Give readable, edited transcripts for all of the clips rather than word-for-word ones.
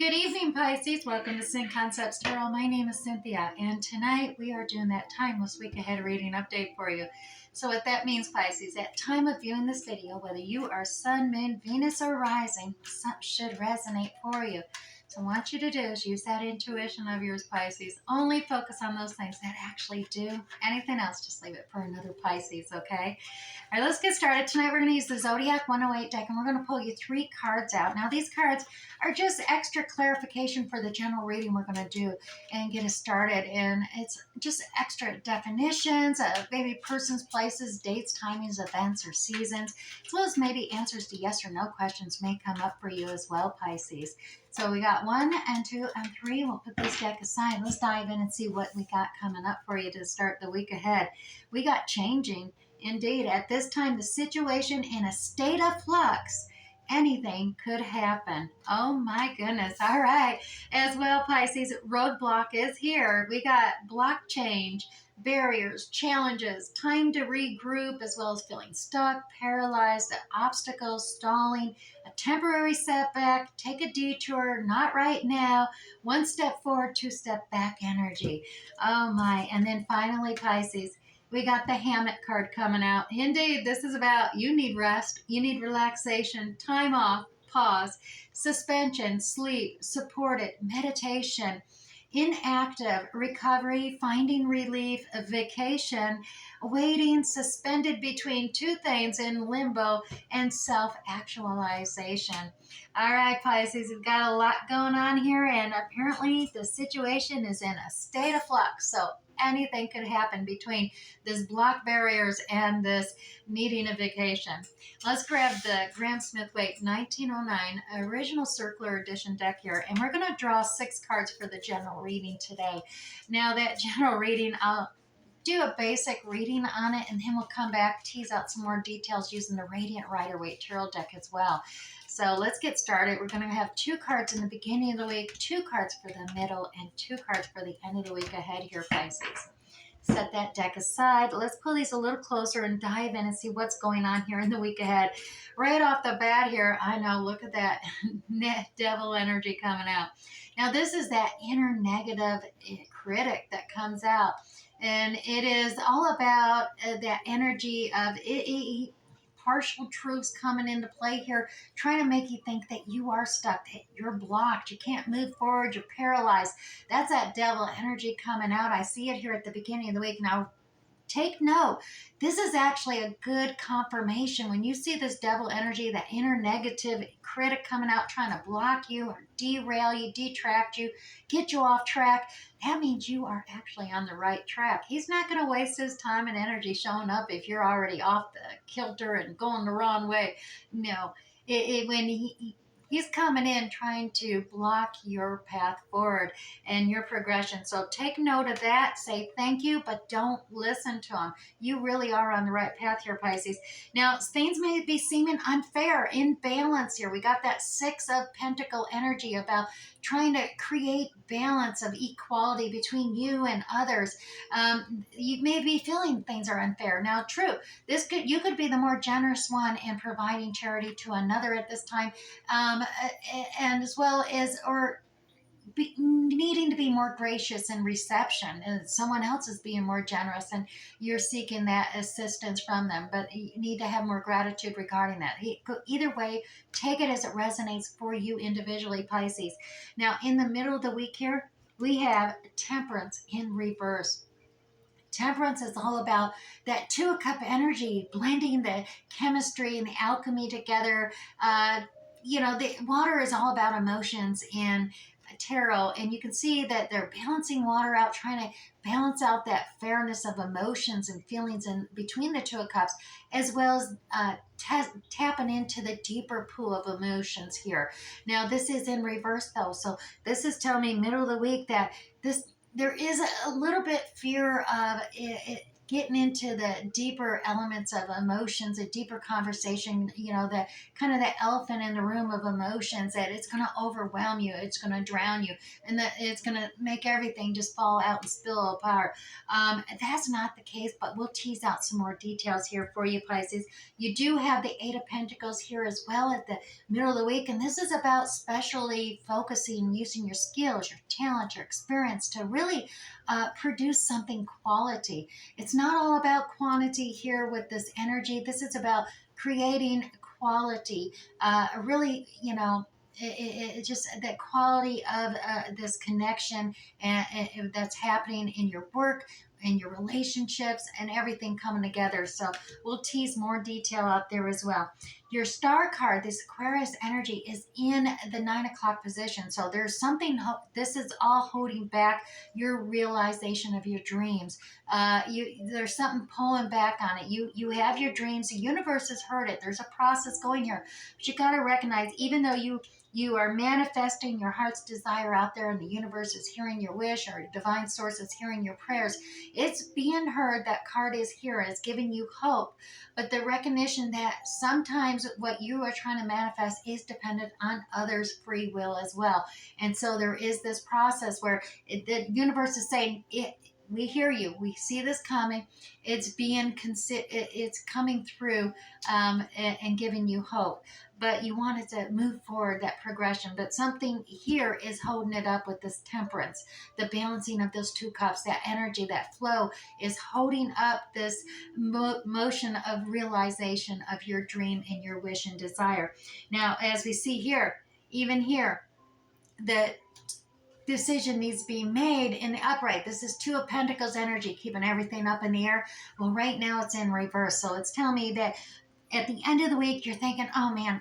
Good evening, Pisces. Welcome to Sin Concepts Tarot. My name is Cynthia, and tonight we are doing that timeless week ahead reading update for you. So what that means, Pisces, at time of viewing this video, whether you are Sun, Moon, Venus, or Rising, something should resonate for you. So what I want you to do is use that intuition of yours, Pisces. Only focus on those things that actually do. Anything else, just leave it for another Pisces, okay? All right, let's get started. Tonight we're going to use the Zodiac 108 deck, and we're going to pull you 3 cards out. Now, these cards are just extra clarification for the general reading we're going to do and get us started. And it's just extra definitions of maybe persons, places, dates, timings, events, or seasons, as well as maybe answers to yes or no questions may come up for you as well, Pisces. So we got 1 and 2 and 3. We'll put this deck aside. Let's dive in and see what we got coming up for you to start the week ahead. We got changing. Indeed, at this time, the situation in a state of flux. Anything could happen. Oh my goodness. All right. As well, Pisces, roadblock is here. We got block change, barriers, challenges, time to regroup, as well as feeling stuck, paralyzed, obstacles, stalling, a temporary setback, take a detour, not right now, 1 step forward, 2 step back energy. Oh my. And then finally, Pisces, we got the Hammock card coming out. Indeed, this is about you need rest, you need relaxation, time off, pause, suspension, sleep, supported, meditation, inactive, recovery, finding relief, a vacation, waiting, suspended between 2 things in limbo, and self-actualization. All right, Pisces, we've got a lot going on here, and apparently the situation is in a state of flux. So anything could happen between this block barriers and this needing a vacation. Let's grab the Graham Smith-Waite 1909 original circular edition deck here, and we're going to draw 6 cards for the general reading today. Now that general reading, I'll do a basic reading on it, and then we'll come back, tease out some more details using the Radiant Rider-Waite Tarot deck as well. So let's get started. We're going to have 2 cards in the beginning of the week, 2 cards for the middle, and 2 cards for the end of the week ahead here, Pisces. Set that deck aside. Let's pull these a little closer and dive in and see what's going on here in the week ahead. Right off the bat here, I know, look at that devil energy coming out. Now, this is that inner negative critic that comes out. And it is all about that energy of partial truths coming into play here, trying to make you think that you are stuck, that you're blocked, you can't move forward, you're paralyzed. That's that devil energy coming out. I see it here at the beginning of the week. Now, take note, this is actually a good confirmation. When you see this devil energy, that inner negative critic coming out trying to block you or derail you, detract you, get you off track, that means you are actually on the right track. He's not going to waste his time and energy showing up if you're already off the kilter and going the wrong way. No, when he's coming in trying to block your path forward and your progression. So take note of that. Say thank you, but don't listen to him. You really are on the right path here, Pisces. Now, things may be seeming unfair, imbalance here. We got that 6 of Pentacle energy about trying to create balance of equality between you and others. You may be feeling things are unfair. Now, true, you could be the more generous one in providing charity to another at this time. And as well as, or needing to be more gracious in reception, and someone else is being more generous and you're seeking that assistance from them, but you need to have more gratitude regarding that. Either way, take it as it resonates for you individually, Pisces. Now, in the middle of the week here, we have Temperance in reverse. Temperance is all about that 2 of Cup energy, blending the chemistry and the alchemy together. The water is all about emotions and tarot, and you can see that they're balancing water out, trying to balance out that fairness of emotions and feelings in between the 2 of Cups, as well as tapping into the deeper pool of emotions here. Now, this is in reverse, though, so this is telling me middle of the week that there is a little bit fear of it getting into the deeper elements of emotions, a deeper conversation, the kind of the elephant in the room of emotions, that it's going to overwhelm you, it's going to drown you, and that it's going to make everything just fall out and spill apart. That's not the case, but we'll tease out some more details here for you, Pisces. You do have the Eight of Pentacles here as well at the middle of the week, and this is about specially focusing and using your skills, your talent, your experience to really produce something quality. It's not all about quantity here with this energy. This is about creating quality. Really, it just that quality of this connection and that's happening in your work, in your relationships, and everything coming together. So we'll tease more detail out there as well. Your star card, this Aquarius energy, is in the 9 o'clock position. So there's something, this is all holding back your realization of your dreams. There's something pulling back on it. You have your dreams. The universe has heard it. There's a process going here. But you got to recognize, even though you are manifesting your heart's desire out there, and the universe is hearing your wish, or divine source is hearing your prayers, it's being heard. That card is here. It's giving you hope. But the recognition that sometimes what you are trying to manifest is dependent on others' free will as well. And so there is this process where the universe is saying, we hear you. We see this coming. It's it's coming through, and giving you hope. But you wanted to move forward, that progression. But something here is holding it up with this temperance, the balancing of those two cups, that energy, that flow is holding up this motion of realization of your dream and your wish and desire. Now, as we see here, even here, the decision needs to be made in the upright. This is Two of Pentacles energy, keeping everything up in the air. Well, right now it's in reverse. So it's telling me that at the end of the week, you're thinking, oh man,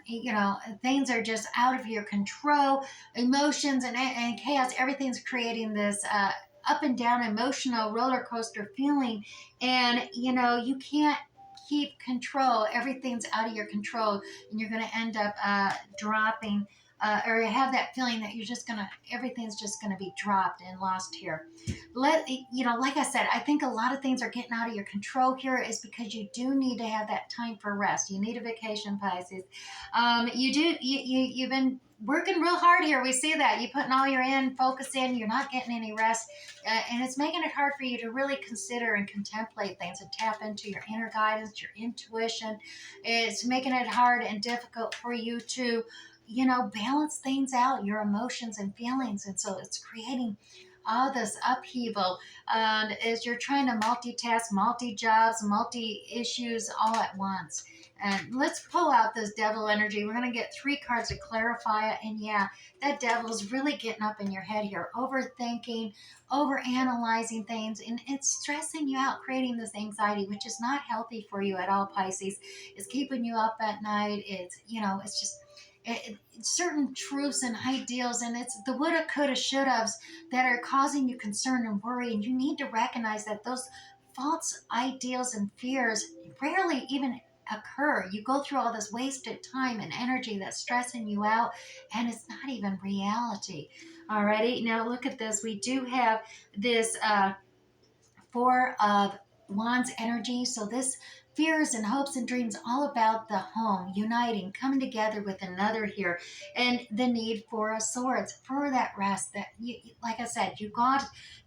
things are just out of your control. Emotions and chaos, everything's creating this up and down emotional roller coaster feeling. And, you can't keep control. Everything's out of your control, and you're going to end up dropping. Or have that feeling that everything's just gonna be dropped and lost here. Like I said, I think a lot of things are getting out of your control here is because you do need to have that time for rest. You need a vacation, Pisces. You've been working real hard here. We see that you putting all your focus in. You're not getting any rest, and it's making it hard for you to really consider and contemplate things and tap into your inner guidance, your intuition. It's making it hard and difficult for you to balance things out, your emotions and feelings. And so it's creating all this upheaval. And as you're trying to multitask, multi jobs, multi issues all at once. And let's pull out this devil energy. We're going to get 3 cards to clarify it. And yeah, that devil's really getting up in your head here, overthinking, over analyzing things, and it's stressing you out, creating this anxiety, which is not healthy for you at all, Pisces. It's keeping you up at night. It's just certain truths and ideals, and it's the woulda, coulda, shouldas that are causing you concern and worry. And you need to recognize that those false ideals and fears rarely even occur. You go through all this wasted time and energy that's stressing you out, and it's not even reality. Alrighty, now look at this. We do have this 4 of Wands energy. So this fears and hopes and dreams all about the home, uniting, coming together with another here, and the need for a swords, for that rest that like I said,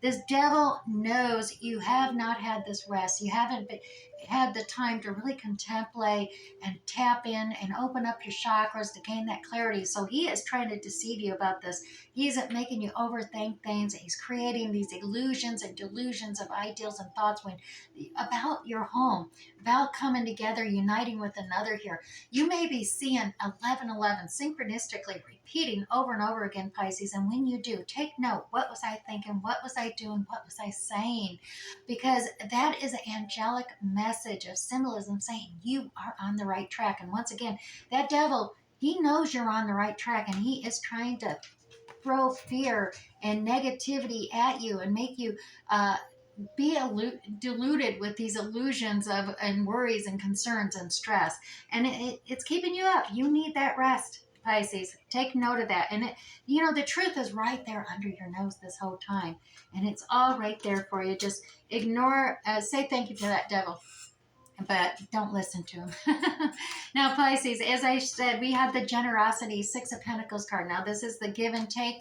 this devil knows you have not had this rest. You haven't had the time to really contemplate and tap in and open up your chakras to gain that clarity. So he is trying to deceive you about this. He's making you overthink things. He's creating these illusions and delusions of ideals and thoughts about your home, about coming together, uniting with another here. You may be seeing 1111 synchronistically repeating over and over again, Pisces. And when you do, take note. What was I thinking? What was I doing? What was I saying? Because that is an angelic message of symbolism saying you are on the right track. And once again, that devil, he knows you're on the right track, and he is trying to throw fear and negativity at you and make you be deluded with these illusions of and worries and concerns and stress. And it's keeping you up. You need that rest. Pisces. Take note of that. And the truth is right there under your nose this whole time. And it's all right there for you. Just ignore, say thank you to that devil, but don't listen to him. Now, Pisces, as I said, we have the generosity Six of Pentacles card. Now, this is the give and take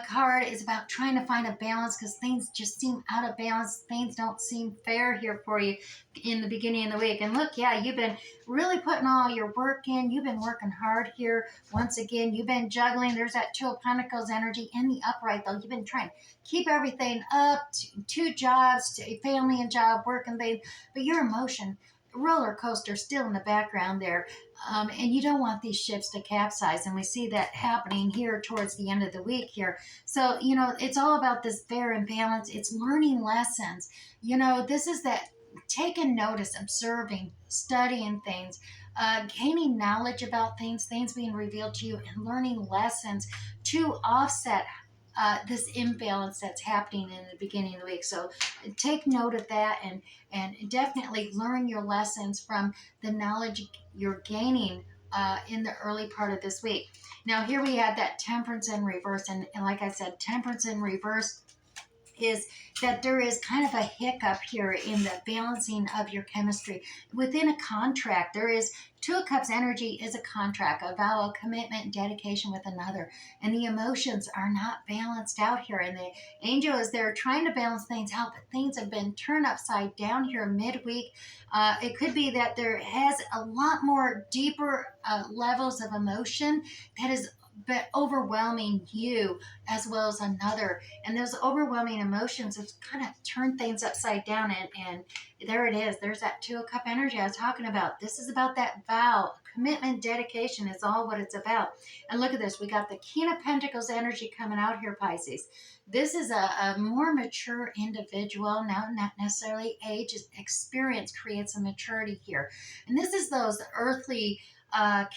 card. It's about trying to find a balance because things just seem out of balance. Things don't seem fair here for you in the beginning of the week. And look, yeah, you've been really putting all your work in. You've been working hard here. Once again, you've been juggling. There's that Two of Pentacles energy in the upright, though. You've been trying to keep everything up, two jobs, family and job, work and things, but your emotion roller coaster still in the background there, and you don't want these ships to capsize, and we see that happening here towards the end of the week here. So it's all about this fair and balance. It's learning lessons. This is that taking notice, observing, studying things, gaining knowledge about things being revealed to you, and learning lessons to offset this imbalance that's happening in the beginning of the week. So take note of that, and definitely learn your lessons from the knowledge you're gaining in the early part of this week. Now, here we have that Temperance in reverse, and like I said, Temperance in reverse is that there is kind of a hiccup here in the balancing of your chemistry within a contract. There is Two of Cups energy is a contract, a vow, a commitment, and dedication with another, and the emotions are not balanced out here, and the angel is there trying to balance things out, but things have been turned upside down here midweek. It could be that there has a lot more deeper levels of emotion that is but overwhelming you as well as another, and those overwhelming emotions have kind of turned things upside down, and there it is. There's that Two of Cup energy I was talking about. This is about that vow, commitment, dedication is all what it's about. And look at this, we got the King of Pentacles energy coming out here, Pisces. This is a more mature individual. Now, not necessarily age, experience creates a maturity here, and this is those earthly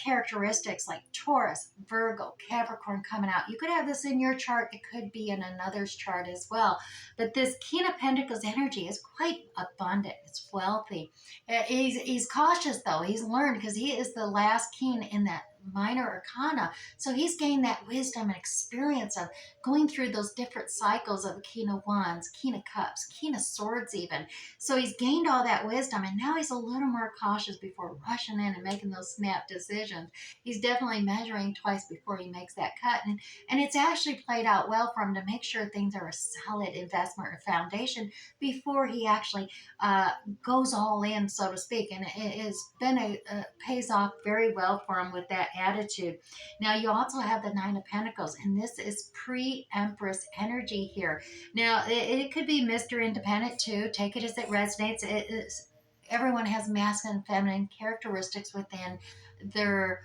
characteristics like Taurus, Virgo, Capricorn coming out. You could have this in your chart. It could be in another's chart as well. But this King of Pentacles energy is quite abundant. It's wealthy. He's cautious, though. He's learned because he is the last king in that minor arcana. So he's gained that wisdom and experience of going through those different cycles of King of Wands, King of Cups, King of Swords even. So he's gained all that wisdom, and now he's a little more cautious before rushing in and making those snap decisions. He's definitely measuring twice before he makes that cut, and it's actually played out well for him to make sure things are a solid investment or foundation before he actually goes all in, so to speak. And it has been pays off very well for him with that attitude. Now, you also have the Nine of Pentacles, and this is pre-Empress energy here. Now, it could be Mr. Independent too. Take it as it resonates. Everyone has masculine and feminine characteristics within their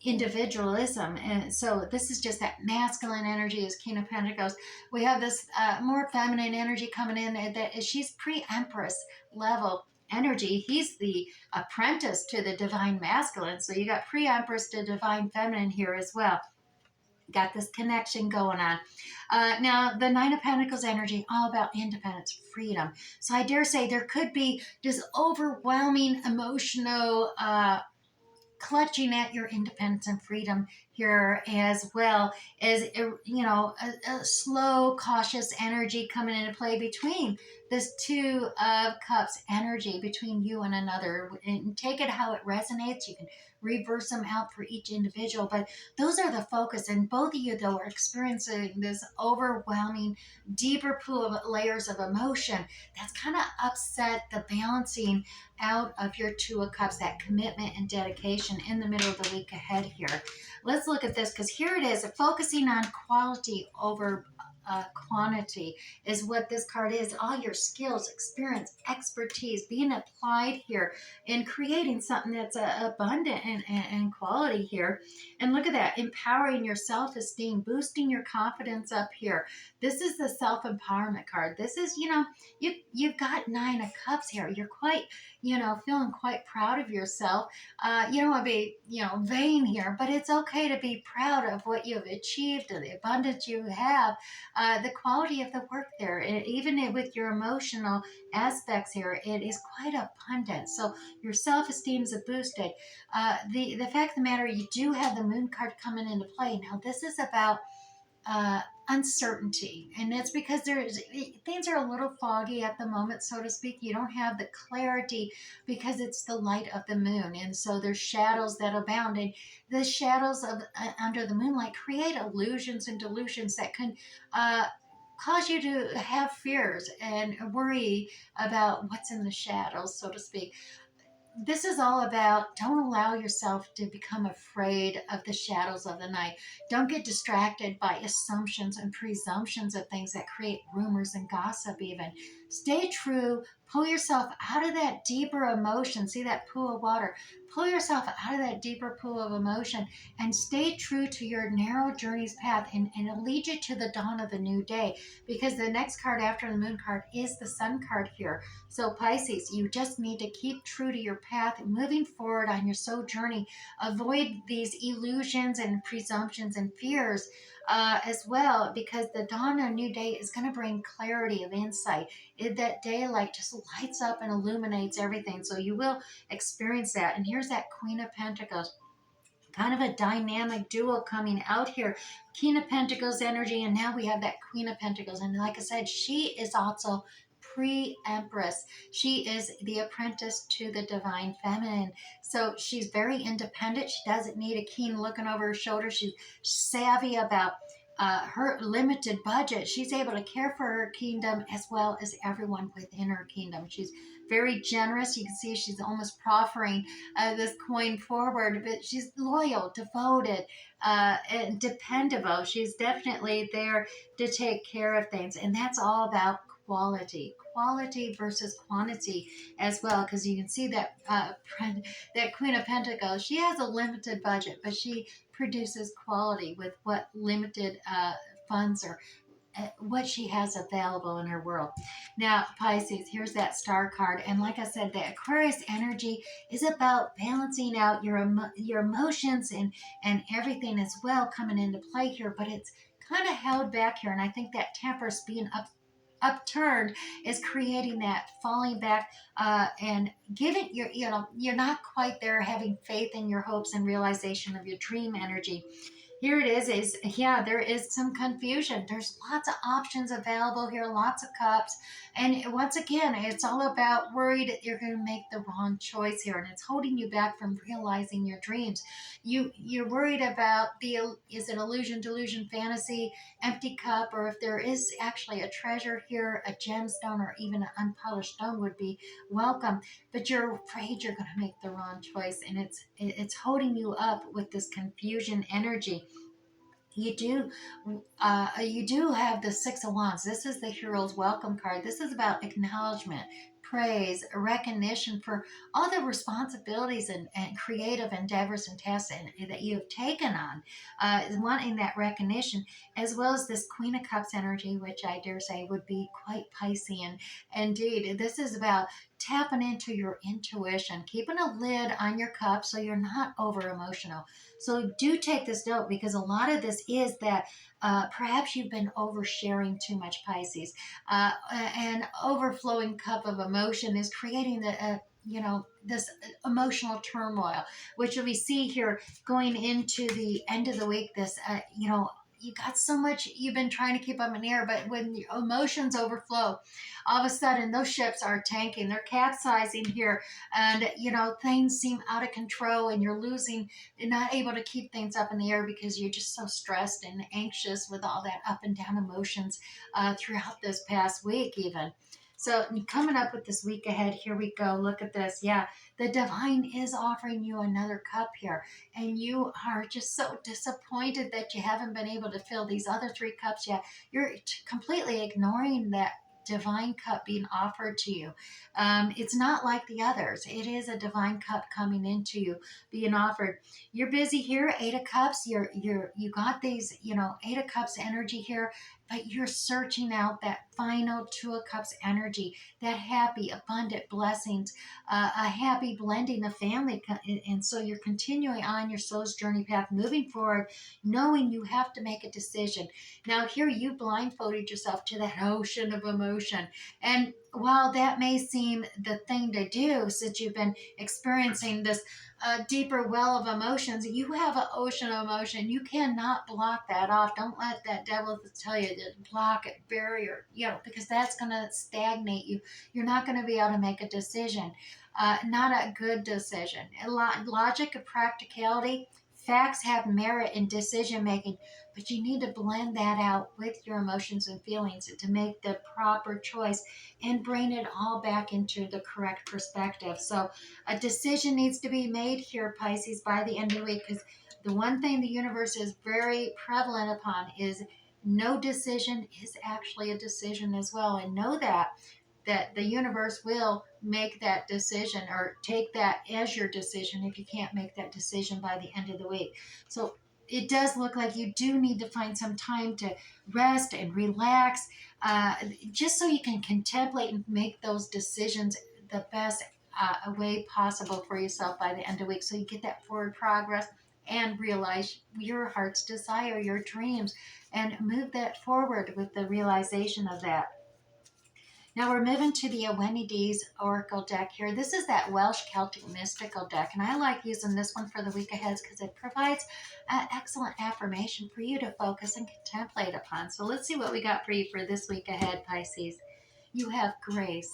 individualism, and so this is just that masculine energy is King of Pentacles. We have this more feminine energy coming in that she's pre-Empress level energy. He's the apprentice to the divine masculine, so you got pre-Empress to divine feminine here as well. Got this connection going on. Now, the Nine of Pentacles energy, all about independence, freedom. So I dare say there could be this overwhelming emotional clutching at your independence and freedom here, as well as a slow, cautious energy coming into play between this Two of Cups energy between you and another. And take it how it resonates. You can reverse them out for each individual, but those are the focus. And both of you, though, are experiencing this overwhelming, deeper pool of layers of emotion that's kind of upset the balancing out of your Two of Cups, that commitment and dedication in the middle of the week ahead here. Let's look at this, because here it is, focusing on quality over quantity is what this card is. All your skills, experience, expertise being applied here in creating something that's abundant and quality here. And look at that, empowering your self-esteem, boosting your confidence up here. This is the self-empowerment card. This is, you've got Nine of Cups here. You're quite, feeling quite proud of yourself. You don't want to be, vain here, but it's okay to be proud of what you've achieved and the abundance you have. the quality of the work there, even with your emotional aspects here, it is quite abundant. So your self-esteem is boosted. The fact of the matter, you do have the moon card coming into play. Now, this is about uh, uncertainty, and it's because things are a little foggy at the moment, so to speak. You don't have the clarity because it's the light of the moon, and so there's shadows that abound, and the shadows of under the moonlight create illusions and delusions that can uh, cause you to have fears and worry about what's in the shadows, so to speak. This is all about don't allow yourself to become afraid of the shadows of the night. Don't get distracted by assumptions and presumptions of things that create rumors and gossip, even. Stay true. Pull yourself out of that deeper emotion. See that pool of water? Pull yourself out of that deeper pool of emotion and stay true to your narrow journey's path, and it'll lead you to the dawn of a new day, because the next card after the moon card is the sun card here. So, Pisces, you just need to keep true to your path, moving forward on your soul journey. Avoid these illusions and presumptions and fears as well, because the dawn of a new day is going to bring clarity of insight. That daylight just lights up and illuminates everything. So, you will experience that. And here's that Queen of Pentacles, kind of a dynamic duo coming out here. King of Pentacles energy, and now we have that Queen of Pentacles. And like I said, she is also pre-empress. She is the apprentice to the divine feminine. So she's very independent. She doesn't need a king looking over her shoulder. She's savvy about her limited budget. She's able to care for her kingdom as well as everyone within her kingdom. She's very generous. You can see she's almost proffering this coin forward, but she's loyal, devoted, and dependable. She's definitely there to take care of things, and that's all about quality versus quantity as well, because you can see that that Queen of Pentacles, she has a limited budget, but she produces quality with what limited funds or what she has available in her world. Now, Pisces, here's that star card. And like I said, the Aquarius energy is about balancing out your emotions and everything as well coming into play here, but it's kind of held back here. And I think that temperance being upturned is creating that falling back and giving you're not quite there, having faith in your hopes and realization of your dream energy. Here it is yeah, there is some confusion. There's lots of options available here, lots of cups. And once again, it's all about worried that you're going to make the wrong choice here, and it's holding you back from realizing your dreams. You're worried about the is it illusion, delusion, fantasy, empty cup, or if there is actually a treasure here, a gemstone, or even an unpolished stone would be welcome, but you're afraid you're going to make the wrong choice, and it's holding you up with this confusion energy. You do have the Six of Wands. This is the hero's welcome card. This is about acknowledgement, praise, recognition for all the responsibilities and creative endeavors and tasks that you have taken on, wanting that recognition, as well as this Queen of Cups energy, which I dare say would be quite Piscean. Indeed, this is about tapping into your intuition, keeping a lid on your cup so you're not over emotional. So do take this note, because a lot of this is that perhaps you've been oversharing too much, Pisces. An overflowing cup of emotion is creating this emotional turmoil, which we see here going into the end of the week. You got so much you've been trying to keep up in the air, but when your emotions overflow, all of a sudden those ships are tanking, they're capsizing here, and things seem out of control, and you're not able to keep things up in the air because you're just so stressed and anxious with all that up and down emotions throughout this past week, even. So, coming up with this week ahead, here we go. Look at this. Yeah, the divine is offering you another cup here, and you are just so disappointed that you haven't been able to fill these other three cups yet. You're completely ignoring that divine cup being offered to you. It's not like the others. It is a divine cup coming into you, being offered. You're busy here, Eight of Cups. You got these, Eight of Cups energy here, but you're searching out that final Two of Cups energy, that happy, abundant blessings, a happy blending of family. And so you're continuing on your soul's journey path, moving forward, knowing you have to make a decision. Now, here you blindfolded yourself to that ocean of emotion. And while that may seem the thing to do, since you've been experiencing this deeper well of emotions, you have an ocean of emotion. You cannot block that off. Don't let that devil tell you to block it, barrier, because that's going to stagnate you. You're not going to be able to make a decision, not a good decision. Logic and practicality, facts have merit in decision making, but you need to blend that out with your emotions and feelings to make the proper choice and bring it all back into the correct perspective. So a decision needs to be made here, Pisces, by the end of the week, because the one thing the universe is very prevalent upon is no decision is actually a decision as well. And know that the universe will make that decision or take that as your decision if you can't make that decision by the end of the week. So it does look like you do need to find some time to rest and relax, just so you can contemplate and make those decisions the best way possible for yourself by the end of the week, so you get that forward progress and realize your heart's desire, your dreams, and move that forward with the realization of that. Now we're moving to the Awenides Oracle deck here. This is that Welsh Celtic mystical deck, and I like using this one for the week ahead because it provides excellent affirmation for you to focus and contemplate upon. So let's see what we got for you for this week ahead, Pisces. You have grace.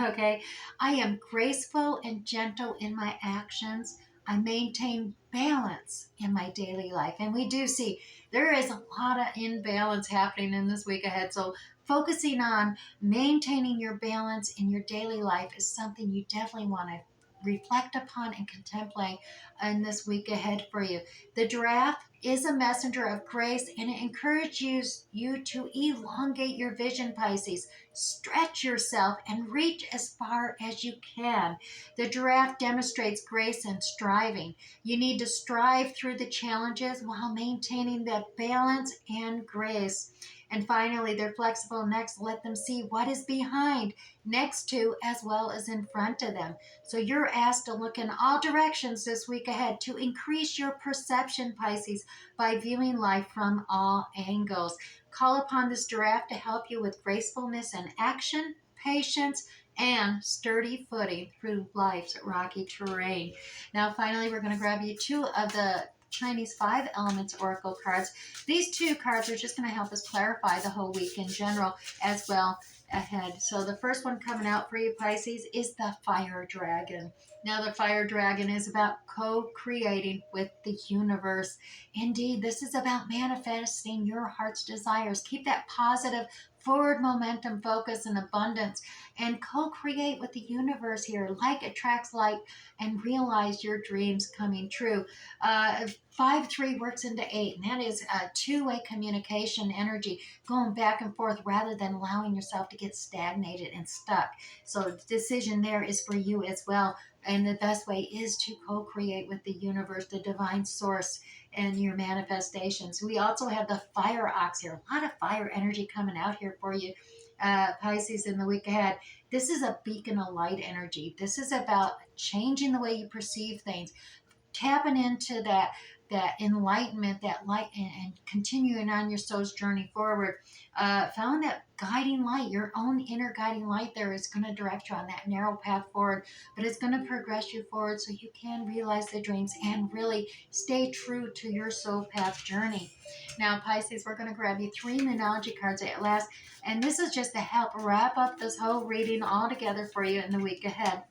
Okay, I am graceful and gentle in my actions. I maintain balance in my daily life. And we do see there is a lot of imbalance happening in this week ahead. So focusing on maintaining your balance in your daily life is something you definitely want to reflect upon and contemplate in this week ahead for you. The giraffe is a messenger of grace, and it encourages you to elongate your vision, Pisces. Stretch yourself and reach as far as you can. The giraffe demonstrates grace and striving. You need to strive through the challenges while maintaining that balance and grace. And finally, they're flexible next. Let them see what is behind, next to, as well as in front of them. So you're asked to look in all directions this week ahead to increase your perception, Pisces, by viewing life from all angles. Call upon this giraffe to help you with gracefulness and action, patience, and sturdy footing through life's rocky terrain. Now, finally, we're going to grab you two of the Chinese 5 Elements Oracle cards. These two cards are just going to help us clarify the whole week in general as well ahead. So the first one coming out for you, Pisces, is the Fire Dragon. Now, the Fire Dragon is about co-creating with the universe. Indeed, this is about manifesting your heart's desires. Keep that positive forward momentum, focus, and abundance, and co-create with the universe here. Like attracts like, and realize your dreams coming true. 5-3 works into 8, and that is a two-way communication energy going back and forth rather than allowing yourself to get stagnated and stuck. So the decision there is for you as well. And the best way is to co-create with the universe, the divine source, and your manifestations. We also have the Fire Ox here. A lot of fire energy coming out here for you, Pisces, in the week ahead. This is a beacon of light energy. This is about changing the way you perceive things, tapping into that enlightenment, that light, and continuing on your soul's journey forward. Found that guiding light, your own inner guiding light there is going to direct you on that narrow path forward, but it's going to progress you forward so you can realize the dreams and really stay true to your soul path journey. Now, Pisces, we're going to grab you 3 numerology cards at last, and this is just to help wrap up this whole reading all together for you in the week ahead.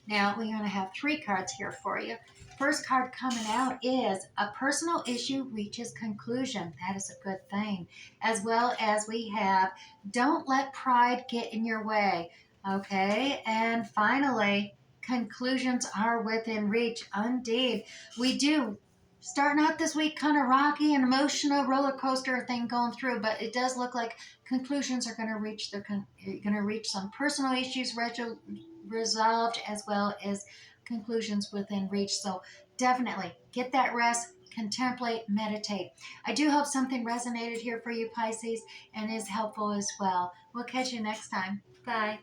Now, we're going to have 3 cards here for you. First card coming out is a personal issue reaches conclusion. That is a good thing. As well as we have don't let pride get in your way. Okay. And finally, conclusions are within reach. Indeed, we do. Starting out this week kind of rocky and emotional roller coaster thing going through, but it does look like conclusions are going to reach you're going to reach some personal issues resolved, as well as conclusions within reach. So definitely get that rest, contemplate, meditate. I do hope something resonated here for you, Pisces, and is helpful as well. We'll catch you next time. Bye.